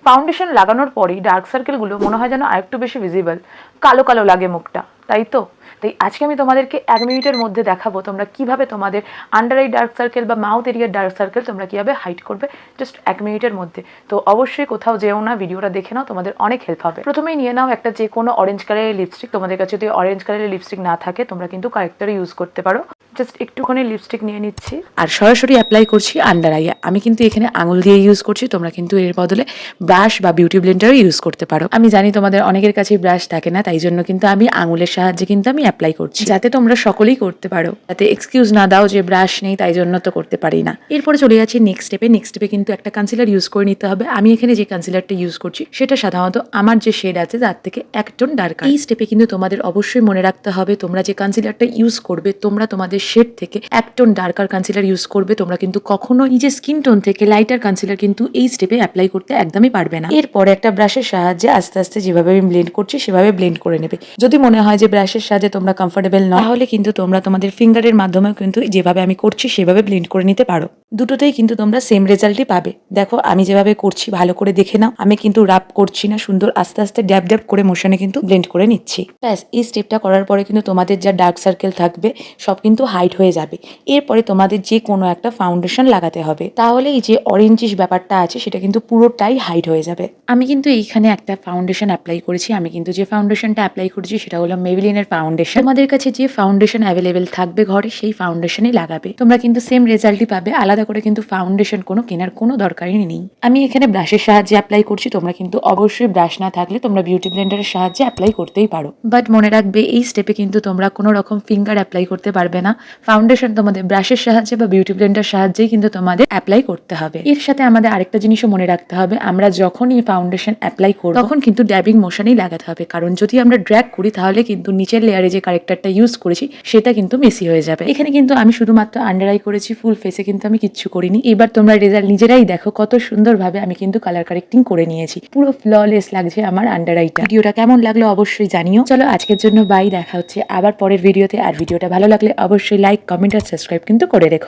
Foundation লাগানোর পরেই dark সার্কেলগুলো মনে হয় যেন আরেকটু বেশি ভিজিবল, কালো কালো লাগে মুখটা, তাই তো? তাই আজকে আমি তোমাদেরকে 1 মিনিটের মধ্যে দেখাবো তোমরা কিভাবে তোমাদের আন্ডার আই ডার্ক সার্কেল বা মাউথ এরিয়ার ডার্ক সার্কেল তোমরা কীভাবে হাইড করবে জাস্ট 1 মিনিটের মধ্যে। তো অবশ্যই কোথাও যেও না, ভিডিওটা দেখে নাও, তোমাদের অনেক হেল্প হবে। প্রথমেই নিয়ে নাও একটা যে কোনো অরেঞ্জ কালারের লিপস্টিক। তোমাদের কাছে যদি অরেঞ্জ কালারের লিপস্টিক না থাকে তোমরা কিন্তু কারেক্টারে ইউজ করতে পারো। জাস্ট একটুখানি লিপস্টিক নিয়ে নিচ্ছি আর সরাসরি অ্যাপ্লাই করছি আন্ডার আইয়ে। আমি কিন্তু এখানে আঙুল দিয়ে ইউজ করছি, তোমরা কিন্তু এর বদলে ব্রাশ বা বিউটি ব্লেন্ডারও ইউজ করতে পারো। আমি জানি তোমাদের অনেকের কাছেই ব্রাশ থাকে না, তাই জন্য কিন্তু আমি আঙুলের সাহায্যে কিন্তু আমি অ্যাপ্লাই করছি, যাতে তোমরা সকলেই করতে পারো, যাতে এক্সকিউজ না দাও যে ব্রাশ নেই তাই জন্য তো করতে পারি না। এরপরে চলে যাচ্ছি নেক্সট স্টেপে। নেক্সট স্টেপে কিন্তু একটা কনসিলার ইউজ করে নিতে হবে। আমি এখানে যে কনসিলারটা ইউজ করছি সেটা সাধারণত আমার যে শেড আছে তার থেকে এক টোন ডার্ক। এই স্টেপে কিন্তু তোমাদের অবশ্যই মনে রাখতে হবে তোমরা যে কনসিলারটা ইউজ করবে তোমরা তোমাদের শেড থেকে এক টোন ডার্কার কনসিলার ইউজ করবে। তোমরা কিন্তু কখনো নিজের স্কিন টোন থেকে লাইটার কনসিলার কিন্তু এই স্টেপে অ্যাপ্লাই করতে একদমই পারবে না। এরপরে একটা ব্রাশের সাহায্যে আস্তে আস্তে যেভাবে আমি ব্লেন্ড করছি সেভাবে ব্লেন্ড করে নেবে। যদি মনে হয় যে ব্রাশের সাহায্যে তোমরা কমফোর্টেবল নয় তাহলে কিন্তু তোমরা তোমাদের ফিঙ্গারের মাধ্যমে কিন্তু যেভাবে আমি করছি সেভাবে ব্লেন্ড করে নিতে পারো। দুটোতেই কিন্তু তোমরা সেম রেজাল্টই পাবে। দেখো আমি যেভাবে করছি ভালো করে দেখে নাও, আমি কিন্তু রাব করছি না, সুন্দর আস্তে আস্তে ড্যাব ড্যাব করে মোশনে কিন্তু ব্লেন্ড করে নিচ্ছি। ব্যাস এই স্টেপটা করার পরে কিন্তু তোমাদের যা ডার্ক সার্কেল থাকবে সব কিন্তু হাইড হয়ে যাবে। এরপরে তোমাদের যে কোনো একটা ফাউন্ডেশন লাগাতে হবে, তাহলে এই যে অরেঞ্জিশ ব্যাপারটা আছে সেটা কিন্তু পুরোটাই হাইড হয়ে যাবে। আমি কিন্তু এইখানে একটা ফাউন্ডেশন অ্যাপ্লাই করেছি। আমি কিন্তু যে ফাউন্ডেশনটা অ্যাপ্লাই করেছি সেটা হলো মেবিলিনের ফাউন্ডেশন। তোমাদের কাছে যে ফাউন্ডেশন অ্যাভেলেবেল থাকবে ঘরে সেই ফাউন্ডেশনই লাগাবে, তোমরা কিন্তু সেম রেজাল্টই পাবে। আলাদা করে কিন্তু ফাউন্ডেশন কোনো কেনার কোনো দরকারই নেই। আমি এখানে ব্রাশের সাহায্যে অ্যাপ্লাই করছি, তোমরা কিন্তু অবশ্যই ব্রাশ না থাকলে তোমরা বিউটি ব্লেন্ডারের সাহায্যে অ্যাপ্লাই করতেই পারো। বাট মনে রাখবে এই স্টেপে কিন্তু তোমরা কোনো রকম ফিঙ্গার অ্যাপ্লাই করতে পারবে না। ফাউন্ডেশন তোমাদের ব্রাশের সাহায্যে বা বিউটি ব্লেন্ডার সাহায্যেই কিন্তু তোমাদের অ্যাপ্লাই করতে হবে। এর সাথে আমাদের আরেকটা জিনিসও মনে রাখতে হবে, আমরা যখনই ফাউন্ডেশন অ্যাপ্লাই করব তখন কিন্তু ড্যাবিং মোশনেই লাগাতে হবে, কারণ যদি আমরা ড্র্যাগ করি তাহলে কিন্তু নিচের লেয়ারে যে কারেক্টারটা ইউজ করেছি সেটা কিন্তু মেসি হয়ে যাবে। এখানে কিন্তু আমি শুধুমাত্র আন্ডার আই করেছি, ফুল ফেসে কিন্তু আমি কিচ্ছু করিনি। এবার তোমরা রেজাল্ট নিজেরাই দেখো কত সুন্দরভাবে আমি কিন্তু কালার কারেক্টিং করে নিয়েছি। পুরো ফ্ললেস লাগছে আমার আন্ডার আইটা। ভিডিওটা কেমন লাগলো অবশ্যই জানিও। চলো আজকের জন্য বাই, দেখা হচ্ছে আবার পরের ভিডিওতে। আর ভিডিওটা ভালো লাগলে অবশ্যই লাইক, কমেন্ট আর সাবস্ক্রাইব কিন্তু করে রেখো।